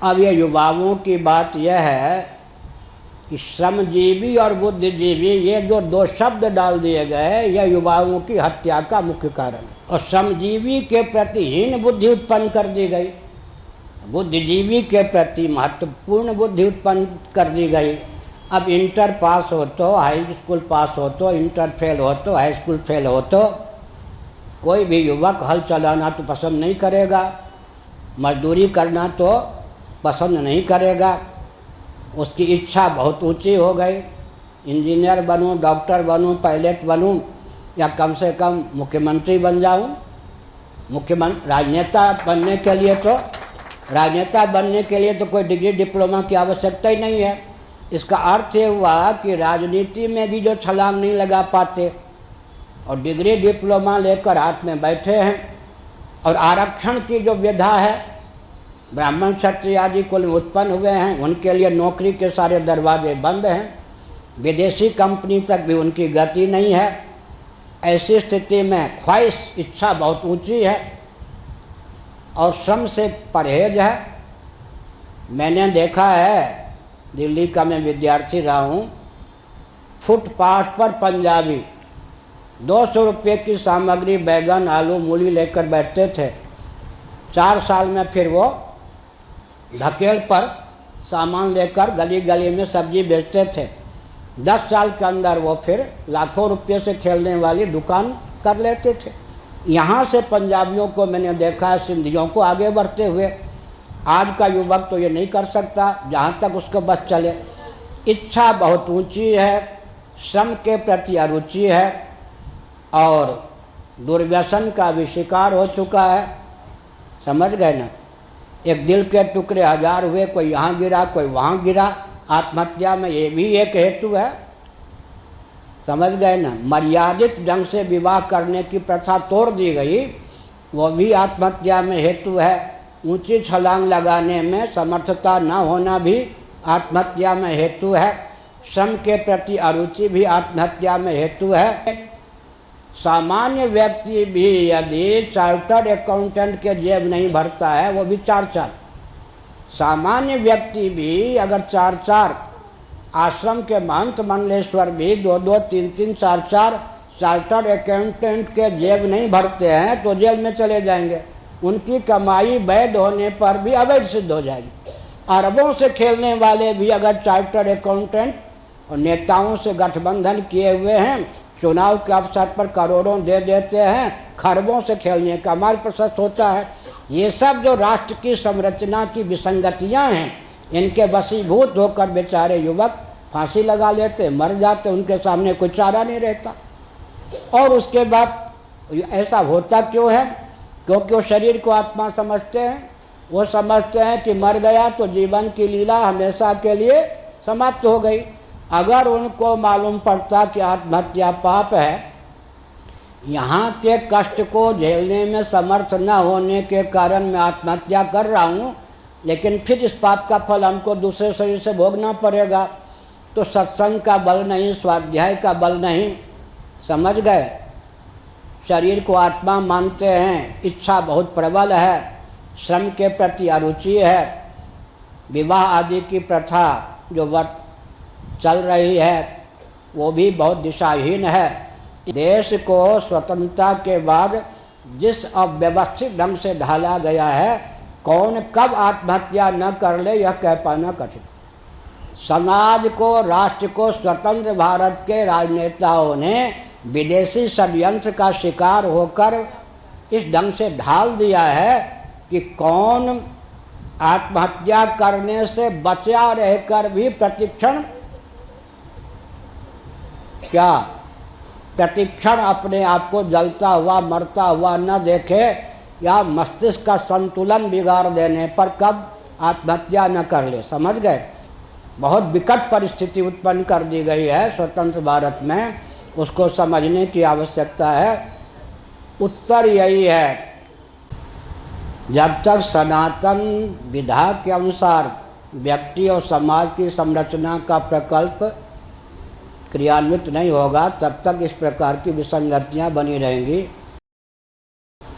अब ये युवाओं की बात यह है कि श्रमजीवी और बुद्धिजीवी ये जो दो शब्द डाल दिए गए यह युवाओं की हत्या का मुख्य कारण है। और श्रमजीवी के प्रति हीन बुद्धि उत्पन्न कर दी गई, बुद्धिजीवी के प्रति महत्वपूर्ण बुद्धि उत्पन्न कर दी गई। अब इंटर पास हो तो, हाई स्कूल पास हो तो, इंटर फेल हो तो, हाई स्कूल फेल हो तो कोई भी युवक हल चलाना तो पसंद नहीं करेगा, मजदूरी करना तो पसंद नहीं करेगा। उसकी इच्छा बहुत ऊंची हो गई, इंजीनियर बनूं, डॉक्टर बनूं, पायलट बनूं या कम से कम मुख्यमंत्री बन जाऊं। राजनेता बनने के लिए तो कोई डिग्री डिप्लोमा की आवश्यकता ही नहीं है। इसका अर्थ ये हुआ कि राजनीति में भी जो छलांग नहीं लगा पाते और डिग्री डिप्लोमा लेकर हाथ में बैठे हैं, और आरक्षण की जो विधा है, ब्राह्मण क्षत्रिय आदि कुल उत्पन्न हुए हैं, उनके लिए नौकरी के सारे दरवाजे बंद हैं, विदेशी कंपनी तक भी उनकी गति नहीं है। ऐसी स्थिति में ख्वाहिश, इच्छा बहुत ऊंची है और श्रम से परहेज है। मैंने देखा है, दिल्ली का मैं विद्यार्थी रहा हूँ, फुटपाथ पर पंजाबी 200 रुपये की सामग्री, बैगन, आलू, मूली लेकर बैठते थे। 4 साल में फिर वो ढकेल पर सामान लेकर गली गली में सब्जी बेचते थे। 10 साल के अंदर वो फिर लाखों रुपये से खेलने वाली दुकान कर लेते थे। यहाँ से पंजाबियों को मैंने देखा है, सिंधियों को आगे बढ़ते हुए। आज का युवक तो ये नहीं कर सकता, जहाँ तक उसको बस चले। इच्छा बहुत ऊंची है, श्रम के प्रति अरुचि है और दुर्व्यसन का भी शिकार हो चुका है। समझ गए ना? एक दिल के टुकड़े 1000 हुए, कोई यहाँ गिरा, कोई वहाँ गिरा। आत्महत्या में ये भी एक हेतु है। समझ गए ना? मर्यादित ढंग से विवाह करने की प्रथा तोड़ दी गई, वो भी आत्महत्या में हेतु है। ऊंची छलांग लगाने में समर्थता न होना भी आत्महत्या में हेतु है। श्रम के प्रति अरुचि भी आत्महत्या में हेतु है। सामान्य व्यक्ति भी यदि चार्टर्ड अकाउंटेंट के जेब नहीं भरता है, वो भी 4-4 सामान्य व्यक्ति भी अगर 4-4 आश्रम के महंत मंडलेश्वर भी 2-2, 3-3, 4-4 चार्टर्ड अकाउंटेंट के जेब नहीं भरते हैं तो जेल में चले जाएंगे। उनकी कमाई वैध होने पर भी अवैध सिद्ध हो जाएगी। अरबों से खेलने वाले भी अगर चार्टर्ड अकाउंटेंट और नेताओं से गठबंधन किए हुए हैं, चुनाव के अवसर पर करोड़ों दे देते हैं, खरबों से खेलने का माल प्रशस्त होता है। ये सब जो राष्ट्र की संरचना की विसंगतियां हैं, इनके वशीभूत होकर बेचारे युवक फांसी लगा लेते, मर जाते, उनके सामने कोई चारा नहीं रहता। और उसके बाद ऐसा होता क्यों है? क्योंकि वो शरीर को आत्मा समझते हैं। वो समझते हैं कि मर गया तो जीवन की लीला हमेशा के लिए समाप्त हो गई। अगर उनको मालूम पड़ता कि आत्महत्या पाप है, यहाँ के कष्ट को झेलने में समर्थ न होने के कारण मैं आत्महत्या कर रहा हूँ, लेकिन फिर इस पाप का फल हमको दूसरे शरीर से भोगना पड़ेगा, तो सत्संग का बल नहीं, स्वाध्याय का बल नहीं। समझ गए? शरीर को आत्मा मानते हैं, इच्छा बहुत प्रबल है, श्रम के प्रति अरुचि है। विवाह आदि की प्रथा जो चल रही है वो भी बहुत दिशाहीन है। देश को स्वतंत्रता के बाद जिस अव्यवस्थित ढंग से ढाला गया है, कौन कब आत्महत्या न कर ले यह कह पाना कठिन। समाज को, राष्ट्र को स्वतंत्र भारत के राजनेताओं ने विदेशी षड्यंत्र का शिकार होकर इस ढंग से ढाल दिया है कि कौन आत्महत्या करने से बचा रहकर भी प्रतिक्षण अपने आप को जलता हुआ, मरता हुआ न देखे, या मस्तिष्क का संतुलन बिगाड़ देने पर कब आत्महत्या न कर ले। समझ गए? बहुत विकट परिस्थिति उत्पन्न कर दी गई है स्वतंत्र भारत में, उसको समझने की आवश्यकता है। उत्तर यही है, जब तक सनातन विधा के अनुसार व्यक्ति और समाज की संरचना का प्रकल्प क्रियान्वित नहीं होगा, तब तक इस प्रकार की विसंगतियां बनी रहेंगी।